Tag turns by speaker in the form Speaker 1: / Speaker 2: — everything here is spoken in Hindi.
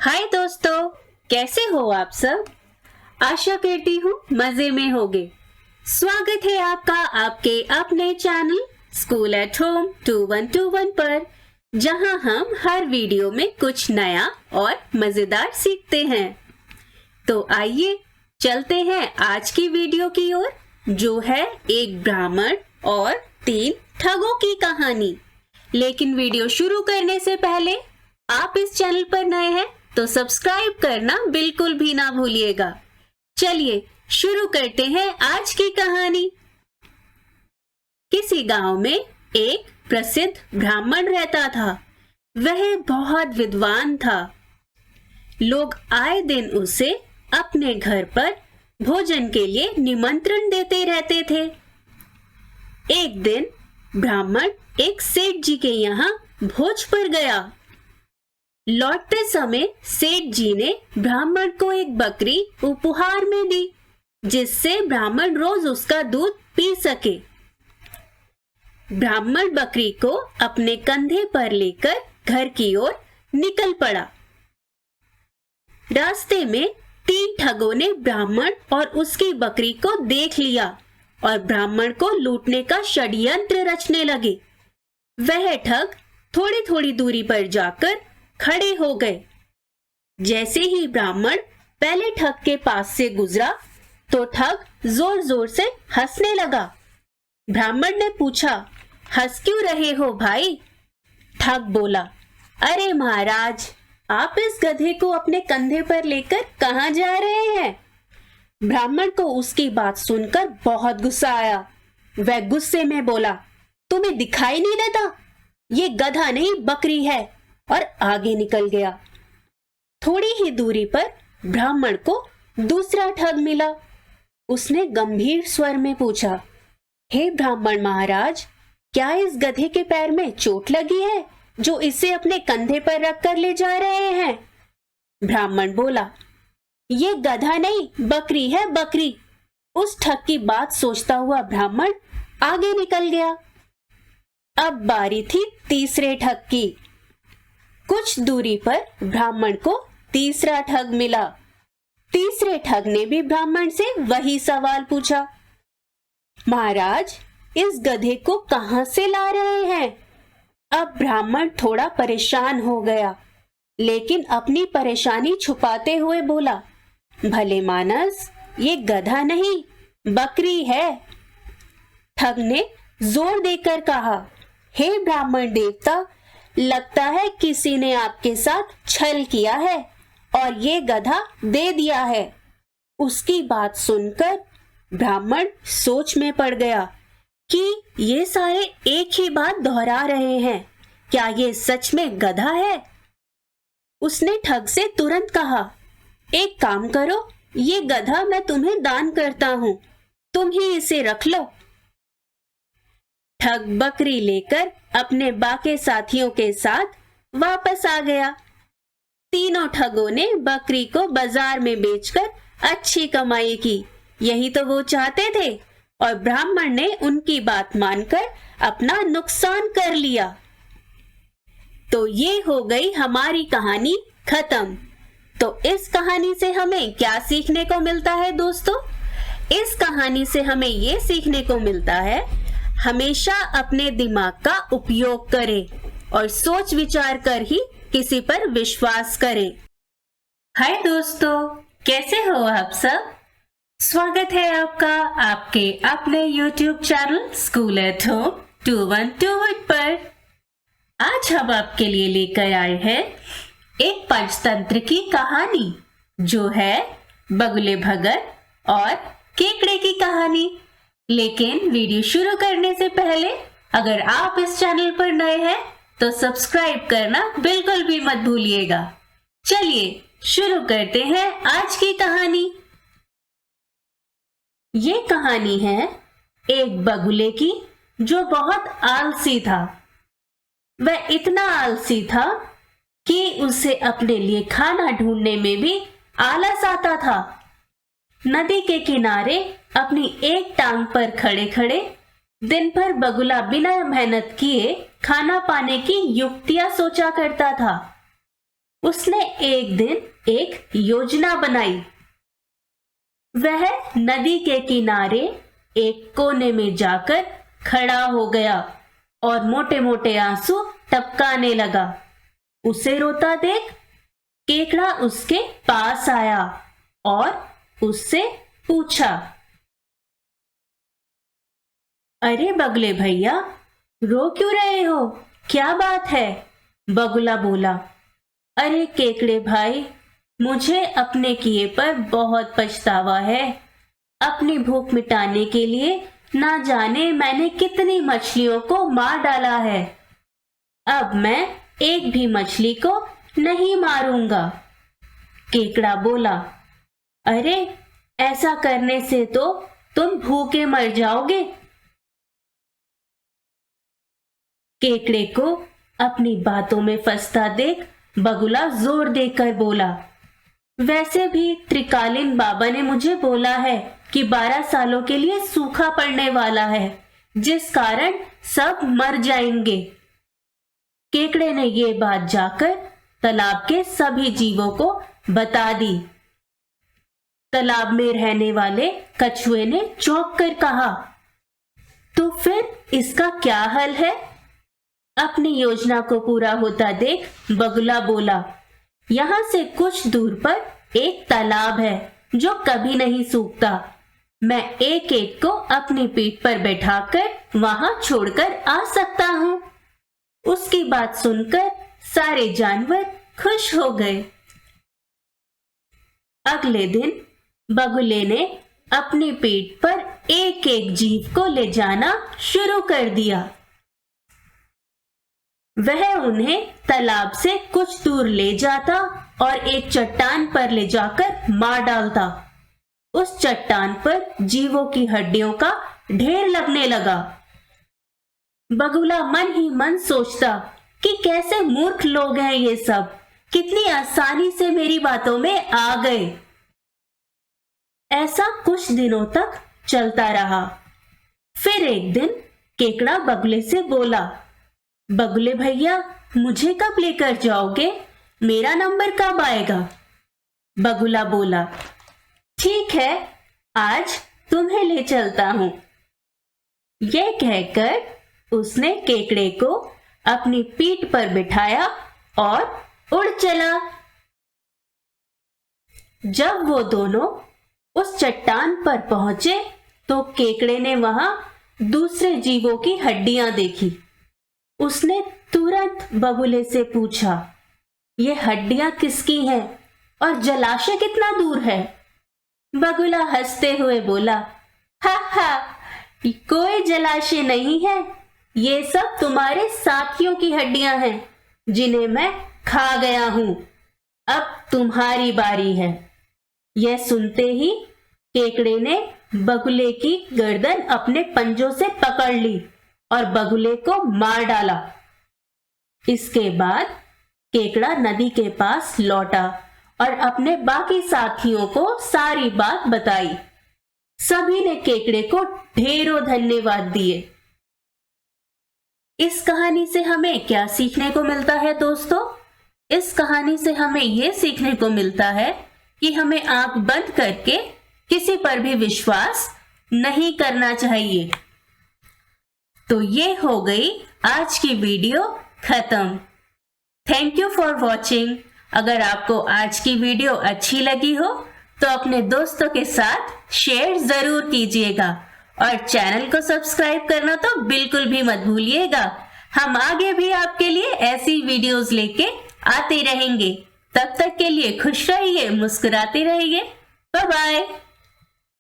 Speaker 1: हाय दोस्तों, कैसे हो आप सब। आशा करती हूँ मजे में होगे। स्वागत है आपका आपके अपने चैनल स्कूल एट होम 2121 पर, जहाँ हम हर वीडियो में कुछ नया और मजेदार सीखते हैं। तो आइए चलते हैं आज की वीडियो की ओर, जो है एक ब्राह्मण और 3 ठगों की कहानी। लेकिन वीडियो शुरू करने से पहले आप इस चैनल पर नए हैं तो सब्सक्राइब करना बिल्कुल भी ना भूलिएगा। चलिए शुरू करते हैं आज की कहानी। किसी गांव में एक प्रसिद्ध ब्राह्मण रहता था। वह बहुत विद्वान था। लोग आए दिन उसे अपने घर पर भोजन के लिए निमंत्रण देते रहते थे। एक दिन ब्राह्मण एक सेठ जी के यहाँ भोज पर गया। लौटते समय सेठ जी ने ब्राह्मण को एक बकरी उपहार में दी, जिससे ब्राह्मण रोज उसका दूध पी सके। ब्राह्मण बकरी को अपने कंधे पर लेकर घर की ओर निकल पड़ा। रास्ते में 3 ठगों ने ब्राह्मण और उसकी बकरी को देख लिया और ब्राह्मण को लूटने का षड्यंत्र रचने लगे। वह ठग थोड़ी थोड़ी दूरी पर जाकर खड़े हो गए। जैसे ही ब्राह्मण पहले ठग के पास से गुजरा तो ठग जोर जोर से हंसने लगा। ब्राह्मण ने पूछा, हंस क्यों रहे हो भाई? ठग बोला, अरे महाराज, आप इस गधे को अपने कंधे पर लेकर कहाँ जा रहे हैं? ब्राह्मण को उसकी बात सुनकर बहुत गुस्सा आया। वह गुस्से में बोला, तुम्हें दिखाई नहीं देता? ये गधा नहीं बकरी है, और आगे निकल गया। थोड़ी ही दूरी पर ब्राह्मण को दूसरा ठग मिला। उसने गंभीर स्वर में पूछा, हे ब्राह्मण महाराज, क्या इस गधे के पैर में चोट लगी है जो इसे अपने कंधे पर रख कर ले जा रहे हैं? ब्राह्मण बोला, ये गधा नहीं बकरी है, बकरी। उस ठग की बात सोचता हुआ ब्राह्मण आगे निकल गया। अब बारी थी तीसरे ठग की। कुछ दूरी पर ब्राह्मण को तीसरा ठग मिला। तीसरे ठग ने भी ब्राह्मण से वही सवाल पूछा, महाराज, इस गधे को कहां से ला रहे हैं? अब ब्राह्मण थोड़ा परेशान हो गया, लेकिन अपनी परेशानी छुपाते हुए बोला, भले मानस, ये गधा नहीं बकरी है। ठग ने जोर देकर कहा, हे ब्राह्मण देवता, लगता है किसी ने आपके साथ छल किया है और ये गधा दे दिया है। उसकी बात सुनकर ब्राह्मण सोच में पड़ गया कि ये सारे एक ही बात दोहरा रहे हैं। क्या ये सच में गधा है? उसने ठग से तुरंत कहा, एक काम करो, ये गधा मैं तुम्हें दान करता हूं, तुम ही इसे रख लो। ठग बकरी लेकर अपने बाकी साथियों के साथ वापस आ गया। तीनों ठगों ने बकरी को बाजार में बेचकर अच्छी कमाई की। यही तो वो चाहते थे, और ब्राह्मण ने उनकी बात मानकर अपना नुकसान कर लिया। तो ये हो गई हमारी कहानी खत्म। तो इस कहानी से हमें क्या सीखने को मिलता है दोस्तों? इस कहानी से हमें ये सीखने को मिलता है, हमेशा अपने दिमाग का उपयोग करें और सोच विचार कर ही किसी पर विश्वास करें। हाय दोस्तों, कैसे हो आप सब? स्वागत है आपका आपके अपने YouTube channel school at home 2121 पर। आज हम आपके लिए लेकर आए हैं एक पंचतंत्र की कहानी, जो है बगुले भगत और केकड़े की कहानी। लेकिन वीडियो शुरू करने से पहले अगर आप इस चैनल पर नए हैं तो सब्सक्राइब करना बिल्कुल भी मत भूलिएगा। चलिए शुरू करते हैं आज की कहानी। ये कहानी है एक बगुले की, जो बहुत आलसी था। वह इतना आलसी था कि उसे अपने लिए खाना ढूंढने में भी आलस आता था। नदी के किनारे अपनी एक टांग पर खड़े खड़े दिन भर बगुला बिना मेहनत किए खाना पाने की युक्तियां सोचा करता था। उसने एक दिन एक योजना बनाई। वह नदी के किनारे एक कोने में जाकर खड़ा हो गया और मोटे मोटे आंसू टपकाने लगा। उसे रोता देख केकड़ा उसके पास आया और उससे पूछा, अरे बगुले भैया, रो क्यों रहे हो? क्या बात है? बगुला बोला, अरे केकड़े भाई, मुझे अपने किए पर बहुत पछतावा है। अपनी भूख मिटाने के लिए ना जाने मैंने कितनी मछलियों को मार डाला है। अब मैं एक भी मछली को नहीं मारूंगा। केकड़ा बोला, अरे ऐसा करने से तो तुम भूखे मर जाओगे। केकड़े को अपनी बातों में फंसता देख बगुला जोर देकर बोला, वैसे भी त्रिकालीन बाबा ने मुझे बोला है कि 12 सालों के लिए सूखा पड़ने वाला है, जिस कारण सब मर जाएंगे। केकड़े ने ये बात जाकर तालाब के सभी जीवों को बता दी। तालाब में रहने वाले कछुए ने चौंक कर कहा, तो फिर इसका क्या हल है? अपनी योजना को पूरा होता देख बगुला बोला, यहाँ से कुछ दूर पर एक तालाब है जो कभी नहीं सूखता। मैं एक एक को अपनी पीठ पर बैठाकर वहां छोड़कर आ सकता हूँ। उसकी बात सुनकर सारे जानवर खुश हो गए। अगले दिन बगुले ने अपनी पीठ पर एक एक जीव को ले जाना शुरू कर दिया। वह उन्हें तालाब से कुछ दूर ले जाता और एक चट्टान पर ले जाकर मार डालता। उस चट्टान पर जीवों की हड्डियों का ढेर लगने लगा। बगुला मन ही मन सोचता कि कैसे मूर्ख लोग हैं ये सब, कितनी आसानी से मेरी बातों में आ गए। ऐसा कुछ दिनों तक चलता रहा। फिर एक दिन केकड़ा बगुले से बोला, बगुले भैया, मुझे कब लेकर जाओगे? मेरा नंबर कब आएगा? बगुला बोला, ठीक है, आज तुम्हें ले चलता हूं। यह कहकर उसने केकड़े को अपनी पीठ पर बिठाया और उड़ चला। जब वो दोनों उस चट्टान पर पहुंचे तो केकड़े ने वहां दूसरे जीवों की हड्डियां देखी। उसने तुरंत बगुले से पूछा, ये हड्डियां किसकी हैं और जलाशय कितना दूर है? बगुला हंसते हुए बोला, हा हा, कोई जलाशय नहीं है, ये सब तुम्हारे साथियों की हड्डियां हैं जिन्हें मैं खा गया हूं। अब तुम्हारी बारी है। यह सुनते ही केकड़े ने बगुले की गर्दन अपने पंजों से पकड़ ली और बगुले को मार डाला। इसके बाद केकड़ा नदी के पास लौटा और अपने बाकी साथियों को सारी बात बताई। सभी ने केकड़े को ढेरों धन्यवाद दिए। इस कहानी से हमें क्या सीखने को मिलता है दोस्तों? इस कहानी से हमें यह सीखने को मिलता है कि हमें आंख बंद करके किसी पर भी विश्वास नहीं करना चाहिए। तो ये हो गई आज की वीडियो खत्म। Thank you for watching. अगर आपको आज की वीडियो अच्छी लगी हो तो अपने दोस्तों के साथ शेयर जरूर कीजिएगा और चैनल को सब्सक्राइब करना तो बिल्कुल भी मत भूलिएगा। हम आगे भी आपके लिए ऐसी वीडियोस लेके आते रहेंगे। तब तक के लिए खुश रहिए, मुस्कुराते रहिए। Bye bye.